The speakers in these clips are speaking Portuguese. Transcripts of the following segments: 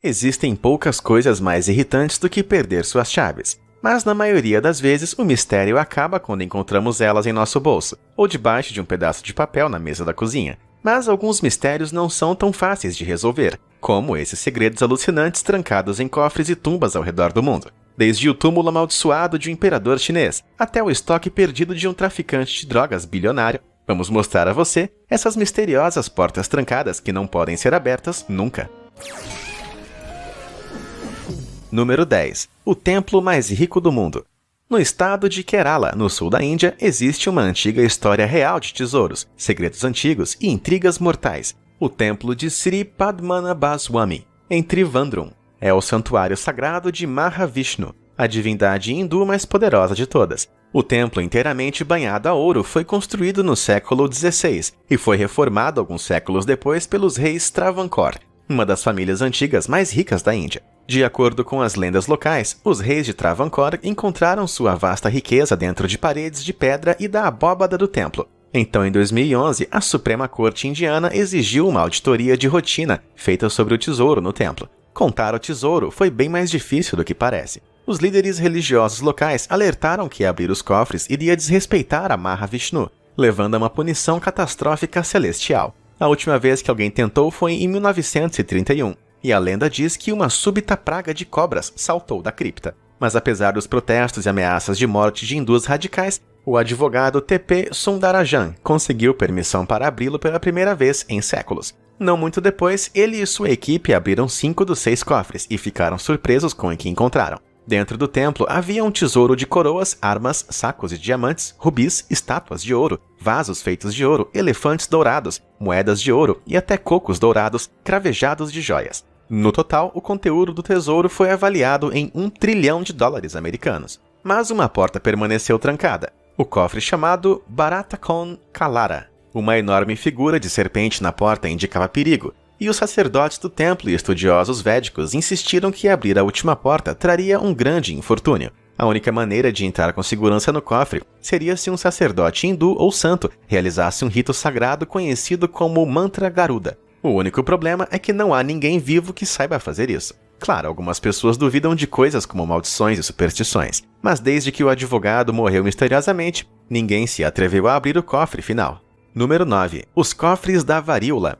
Existem poucas coisas mais irritantes do que perder suas chaves. Mas na maioria das vezes, o mistério acaba quando encontramos elas em nosso bolso, ou debaixo de um pedaço de papel na mesa da cozinha. Mas alguns mistérios não são tão fáceis de resolver, como esses segredos alucinantes trancados em cofres e tumbas ao redor do mundo. Desde o túmulo amaldiçoado de um imperador chinês, até o estoque perdido de um traficante de drogas bilionário, vamos mostrar a você essas misteriosas portas trancadas que não podem ser abertas nunca. Número 10. O templo mais rico do mundo. No estado de Kerala, no sul da Índia, existe uma antiga história real de tesouros, segredos antigos e intrigas mortais. O templo de Sri Padmanabhaswamy, em Trivandrum, é o santuário sagrado de Mahavishnu, a divindade hindu mais poderosa de todas. O templo, inteiramente banhado a ouro, foi construído no século XVI e foi reformado alguns séculos depois pelos reis Travancore, uma das famílias antigas mais ricas da Índia. De acordo com as lendas locais, os reis de Travancore encontraram sua vasta riqueza dentro de paredes de pedra e da abóbada do templo. Então, em 2011, a Suprema Corte Indiana exigiu uma auditoria de rotina feita sobre o tesouro no templo. Contar o tesouro foi bem mais difícil do que parece. Os líderes religiosos locais alertaram que abrir os cofres iria desrespeitar a Mahavishnu, levando a uma punição catastrófica celestial. A última vez que alguém tentou foi em 1931. E a lenda diz que uma súbita praga de cobras saltou da cripta. Mas apesar dos protestos e ameaças de morte de hindus radicais, o advogado T.P. Sundarajan conseguiu permissão para abri-lo pela primeira vez em séculos. Não muito depois, ele e sua equipe abriram 5 dos 6 cofres e ficaram surpresos com o que encontraram. Dentro do templo havia um tesouro de coroas, armas, sacos de diamantes, rubis, estátuas de ouro, vasos feitos de ouro, elefantes dourados, moedas de ouro e até cocos dourados cravejados de joias. No total, o conteúdo do tesouro foi avaliado em $1 trilhão americanos. Mas uma porta permaneceu trancada. O cofre chamado Bharatakon Kalara. Uma enorme figura de serpente na porta indicava perigo, e os sacerdotes do templo e estudiosos védicos insistiram que abrir a última porta traria um grande infortúnio. A única maneira de entrar com segurança no cofre seria se um sacerdote hindu ou santo realizasse um rito sagrado conhecido como Mantra Garuda. O único problema é que não há ninguém vivo que saiba fazer isso. Claro, algumas pessoas duvidam de coisas como maldições e superstições, mas desde que o advogado morreu misteriosamente, ninguém se atreveu a abrir o cofre final. Número 9. Os cofres da varíola.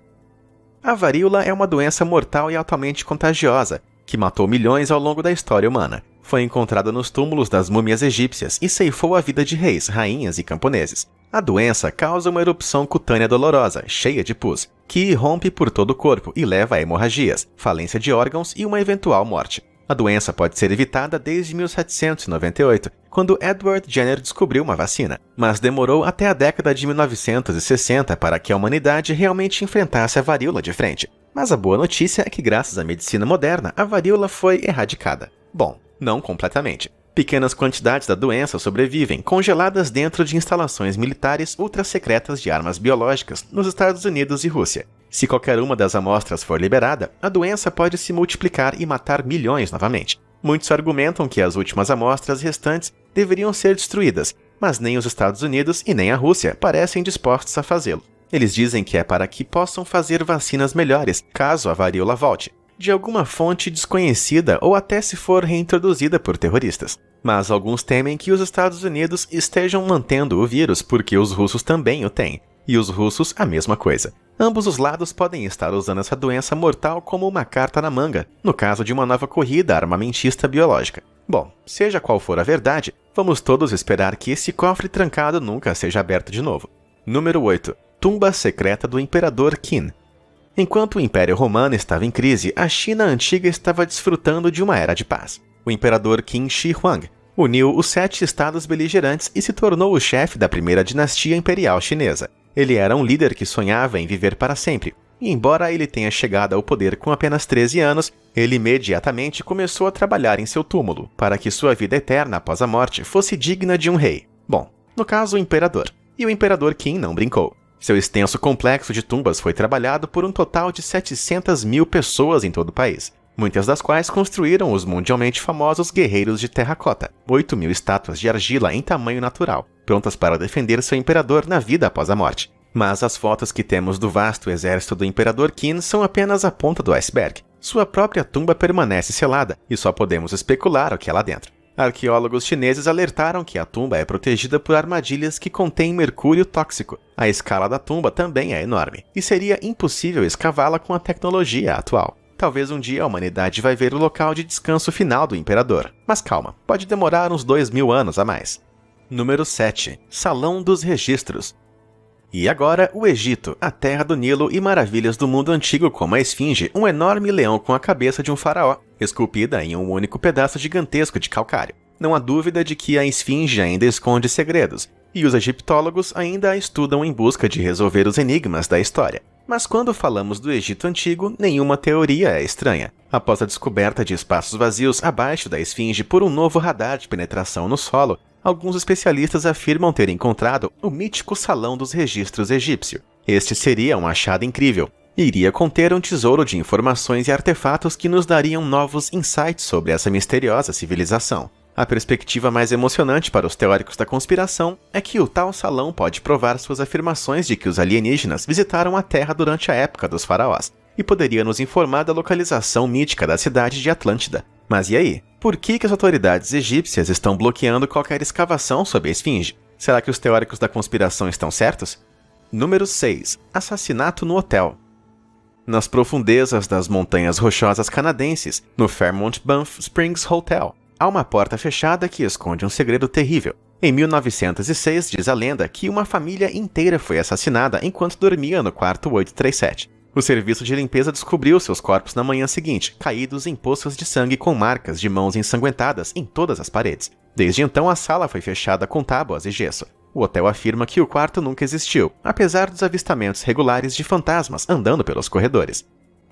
A varíola é uma doença mortal e altamente contagiosa, que matou milhões ao longo da história humana. Foi encontrada nos túmulos das múmias egípcias e ceifou a vida de reis, rainhas e camponeses. A doença causa uma erupção cutânea dolorosa, cheia de pus, que irrompe por todo o corpo e leva a hemorragias, falência de órgãos e uma eventual morte. A doença pode ser evitada desde 1798, quando Edward Jenner descobriu uma vacina, mas demorou até a década de 1960 para que a humanidade realmente enfrentasse a varíola de frente. Mas a boa notícia é que, graças à medicina moderna, a varíola foi erradicada. Bom, não completamente. Pequenas quantidades da doença sobrevivem, congeladas dentro de instalações militares ultra-secretas de armas biológicas nos Estados Unidos e Rússia. Se qualquer uma das amostras for liberada, a doença pode se multiplicar e matar milhões novamente. Muitos argumentam que as últimas amostras restantes deveriam ser destruídas, mas nem os Estados Unidos e nem a Rússia parecem dispostos a fazê-lo. Eles dizem que é para que possam fazer vacinas melhores, caso a varíola volte, de alguma fonte desconhecida ou até se for reintroduzida por terroristas. Mas alguns temem que os Estados Unidos estejam mantendo o vírus porque os russos também o têm, e os russos a mesma coisa. Ambos os lados podem estar usando essa doença mortal como uma carta na manga, no caso de uma nova corrida armamentista biológica. Bom, seja qual for a verdade, vamos todos esperar que esse cofre trancado nunca seja aberto de novo. Número 8. Tumba secreta do Imperador Qin. Enquanto o Império Romano estava em crise, a China antiga estava desfrutando de uma era de paz. O Imperador Qin Shi Huang uniu os 7 estados beligerantes e se tornou o chefe da primeira dinastia imperial chinesa. Ele era um líder que sonhava em viver para sempre, e embora ele tenha chegado ao poder com apenas 13 anos, ele imediatamente começou a trabalhar em seu túmulo, para que sua vida eterna após a morte fosse digna de um rei. Bom, no caso o imperador. E o Imperador Qin não brincou. Seu extenso complexo de tumbas foi trabalhado por um total de 700 mil pessoas em todo o país, muitas das quais construíram os mundialmente famosos guerreiros de terracota, 8 mil estátuas de argila em tamanho natural, prontas para defender seu imperador na vida após a morte. Mas as fotos que temos do vasto exército do Imperador Qin são apenas a ponta do iceberg. Sua própria tumba permanece selada e só podemos especular o que há lá dentro. Arqueólogos chineses alertaram que a tumba é protegida por armadilhas que contêm mercúrio tóxico. A escala da tumba também é enorme, e seria impossível escavá-la com a tecnologia atual. Talvez um dia a humanidade vai ver o local de descanso final do imperador. Mas calma, pode demorar uns 2000 anos a mais. Número 7. Salão dos Registros. E agora, o Egito, a terra do Nilo e maravilhas do mundo antigo como a esfinge, um enorme leão com a cabeça de um faraó, esculpida em um único pedaço gigantesco de calcário. Não há dúvida de que a esfinge ainda esconde segredos, e os egiptólogos ainda a estudam em busca de resolver os enigmas da história. Mas quando falamos do Egito Antigo, nenhuma teoria é estranha. Após a descoberta de espaços vazios abaixo da esfinge por um novo radar de penetração no solo, alguns especialistas afirmam ter encontrado o mítico Salão dos Registros egípcio. Este seria um achado incrível. Iria conter um tesouro de informações e artefatos que nos dariam novos insights sobre essa misteriosa civilização. A perspectiva mais emocionante para os teóricos da conspiração é que o tal salão pode provar suas afirmações de que os alienígenas visitaram a Terra durante a época dos faraós, e poderia nos informar da localização mítica da cidade de Atlântida. Mas e aí? Por que as autoridades egípcias estão bloqueando qualquer escavação sobre a esfinge? Será que os teóricos da conspiração estão certos? Número 6. Assassinato no hotel. Nas profundezas das montanhas rochosas canadenses, no Fairmont Banff Springs Hotel, há uma porta fechada que esconde um segredo terrível. Em 1906, diz a lenda que uma família inteira foi assassinada enquanto dormia no quarto 837. O serviço de limpeza descobriu seus corpos na manhã seguinte, caídos em poças de sangue com marcas de mãos ensanguentadas em todas as paredes. Desde então, a sala foi fechada com tábuas e gesso. O hotel afirma que o quarto nunca existiu, apesar dos avistamentos regulares de fantasmas andando pelos corredores.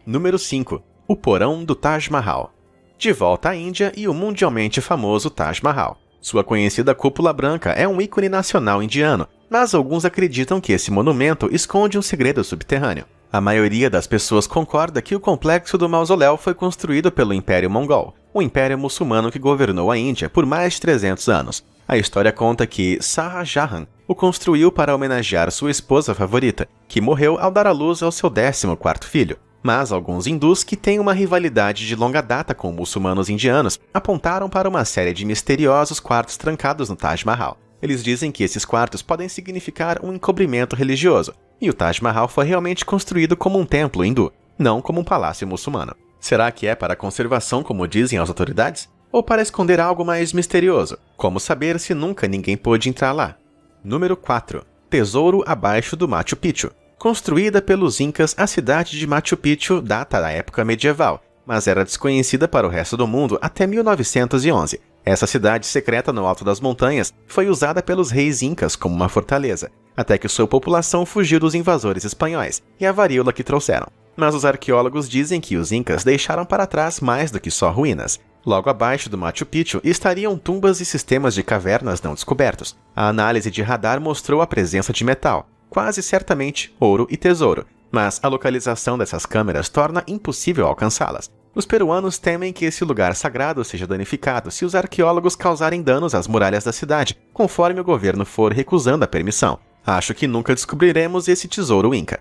Número 5. O porão do Taj Mahal. De volta à Índia e o mundialmente famoso Taj Mahal. Sua conhecida cúpula branca é um ícone nacional indiano, mas alguns acreditam que esse monumento esconde um segredo subterrâneo. A maioria das pessoas concorda que o complexo do mausoléu foi construído pelo Império Mongol, o império muçulmano que governou a Índia por mais de 300 anos. A história conta que Shah Jahan o construiu para homenagear sua esposa favorita, que morreu ao dar à luz ao seu 14º filho. Mas alguns hindus que têm uma rivalidade de longa data com muçulmanos indianos apontaram para uma série de misteriosos quartos trancados no Taj Mahal. Eles dizem que esses quartos podem significar um encobrimento religioso, e o Taj Mahal foi realmente construído como um templo hindu, não como um palácio muçulmano. Será que é para a conservação, como dizem as autoridades? Ou para esconder algo mais misterioso? Como saber se nunca ninguém pôde entrar lá? Número 4. Tesouro abaixo do Machu Picchu. Construída pelos Incas, a cidade de Machu Picchu data da época medieval, mas era desconhecida para o resto do mundo até 1911. Essa cidade secreta no alto das montanhas foi usada pelos reis incas como uma fortaleza, até que sua população fugiu dos invasores espanhóis e a varíola que trouxeram. Mas os arqueólogos dizem que os incas deixaram para trás mais do que só ruínas. Logo abaixo do Machu Picchu estariam tumbas e sistemas de cavernas não descobertos. A análise de radar mostrou a presença de metal, quase certamente ouro e tesouro, mas a localização dessas câmeras torna impossível alcançá-las. Os peruanos temem que esse lugar sagrado seja danificado se os arqueólogos causarem danos às muralhas da cidade, conforme o governo for recusando a permissão. Acho que nunca descobriremos esse tesouro inca.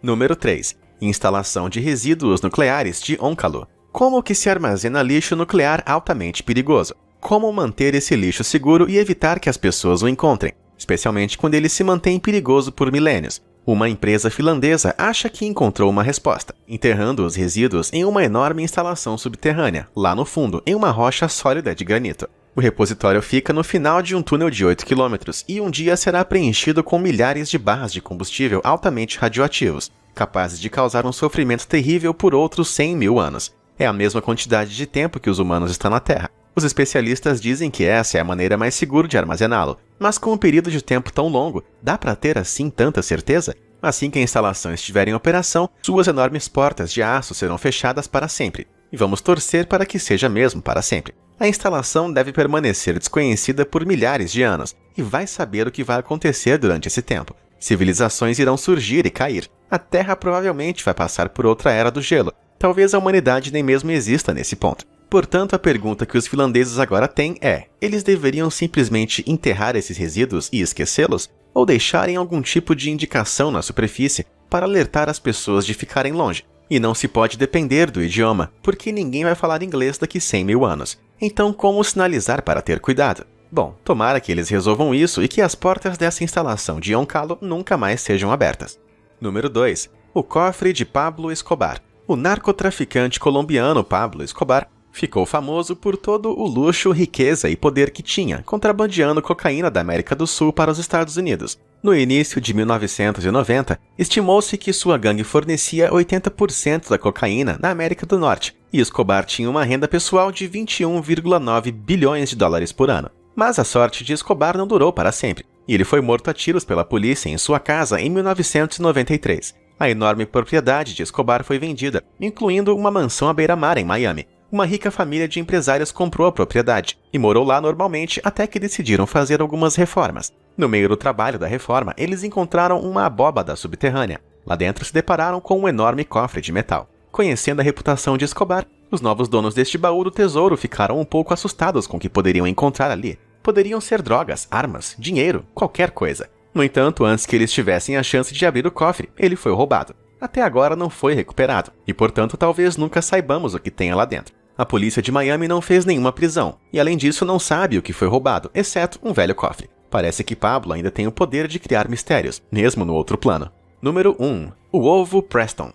Número 3. Instalação de resíduos nucleares de Óncalo. Como que se armazena lixo nuclear altamente perigoso? Como manter esse lixo seguro e evitar que as pessoas o encontrem, especialmente quando ele se mantém perigoso por milênios? Uma empresa finlandesa acha que encontrou uma resposta, enterrando os resíduos em uma enorme instalação subterrânea, lá no fundo, em uma rocha sólida de granito. O repositório fica no final de um túnel de 8 km e um dia será preenchido com milhares de barras de combustível altamente radioativos, capazes de causar um sofrimento terrível por outros 100 mil anos. É a mesma quantidade de tempo que os humanos estão na Terra. Os especialistas dizem que essa é a maneira mais segura de armazená-lo, mas com um período de tempo tão longo, dá para ter assim tanta certeza? Assim que a instalação estiver em operação, suas enormes portas de aço serão fechadas para sempre, e vamos torcer para que seja mesmo para sempre. A instalação deve permanecer desconhecida por milhares de anos, e vai saber o que vai acontecer durante esse tempo. Civilizações irão surgir e cair. A Terra provavelmente vai passar por outra era do gelo. Talvez a humanidade nem mesmo exista nesse ponto. Portanto, a pergunta que os finlandeses agora têm é: eles deveriam simplesmente enterrar esses resíduos e esquecê-los? ou deixarem algum tipo de indicação na superfície para alertar as pessoas de ficarem longe. E não se pode depender do idioma, porque ninguém vai falar inglês daqui 100 mil anos. Então, como sinalizar para ter cuidado? Bom, tomara que eles resolvam isso e que as portas dessa instalação de Yoncalo nunca mais sejam abertas. Número 2. O cofre de Pablo Escobar. O narcotraficante colombiano Pablo Escobar ficou famoso por todo o luxo, riqueza e poder que tinha, contrabandeando cocaína da América do Sul para os Estados Unidos. No início de 1990, estimou-se que sua gangue fornecia 80% da cocaína na América do Norte, e Escobar tinha uma renda pessoal de 21,9 bilhões de dólares por ano. Mas a sorte de Escobar não durou para sempre, e ele foi morto a tiros pela polícia em sua casa em 1993. A enorme propriedade de Escobar foi vendida, incluindo uma mansão à beira-mar em Miami. Uma rica família de empresários comprou a propriedade e morou lá normalmente até que decidiram fazer algumas reformas. No meio do trabalho da reforma, eles encontraram uma abóbada subterrânea. Lá dentro se depararam com um enorme cofre de metal. Conhecendo a reputação de Escobar, os novos donos deste baú do tesouro ficaram um pouco assustados com o que poderiam encontrar ali. Poderiam ser drogas, armas, dinheiro, qualquer coisa. No entanto, antes que eles tivessem a chance de abrir o cofre, ele foi roubado. Até agora não foi recuperado, e portanto talvez nunca saibamos o que tenha lá dentro. A polícia de Miami não fez nenhuma prisão, e além disso não sabe o que foi roubado, exceto um velho cofre. Parece que Pablo ainda tem o poder de criar mistérios, mesmo no outro plano. Número 1. O ovo Preston.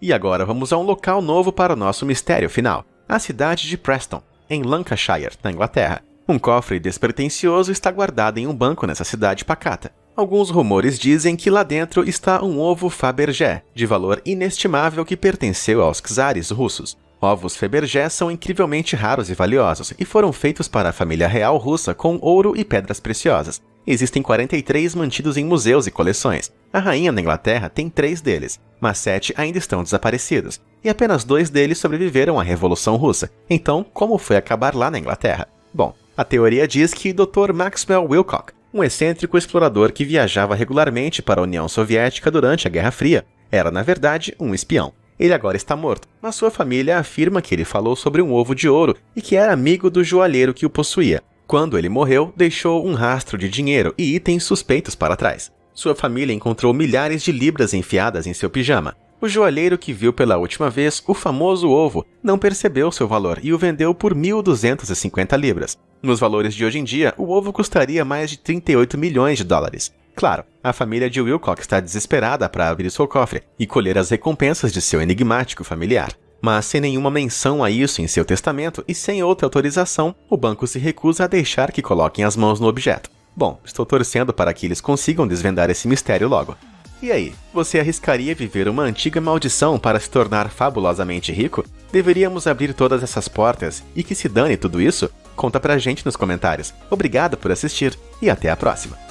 E agora vamos a um local novo para o nosso mistério final, a cidade de Preston, em Lancashire, na Inglaterra. Um cofre despretensioso está guardado em um banco nessa cidade pacata. Alguns rumores dizem que lá dentro está um ovo Fabergé, de valor inestimável que pertenceu aos czares russos. Ovos Fabergé são incrivelmente raros e valiosos e foram feitos para a família real russa com ouro e pedras preciosas. Existem 43 mantidos em museus e coleções. A rainha da Inglaterra tem 3 deles, mas 7 ainda estão desaparecidos, e apenas 2 deles sobreviveram à Revolução Russa. Então, como foi acabar lá na Inglaterra? Bom, a teoria diz que Dr. Maxwell Wilcock, um excêntrico explorador que viajava regularmente para a União Soviética durante a Guerra Fria, era na verdade um espião. Ele agora está morto, mas sua família afirma que ele falou sobre um ovo de ouro e que era amigo do joalheiro que o possuía. Quando ele morreu, deixou um rastro de dinheiro e itens suspeitos para trás. Sua família encontrou milhares de libras enfiadas em seu pijama. O joalheiro que viu pela última vez o famoso ovo não percebeu seu valor e o vendeu por 1.250 libras. Nos valores de hoje em dia, o ovo custaria mais de 38 milhões de dólares. Claro, a família de Wilcock está desesperada para abrir seu cofre e colher as recompensas de seu enigmático familiar. Mas sem nenhuma menção a isso em seu testamento e sem outra autorização, o banco se recusa a deixar que coloquem as mãos no objeto. Bom, estou torcendo para que eles consigam desvendar esse mistério logo. E aí, você arriscaria viver uma antiga maldição para se tornar fabulosamente rico? Deveríamos abrir todas essas portas e que se dane tudo isso? Conta pra gente nos comentários. Obrigado por assistir e até a próxima!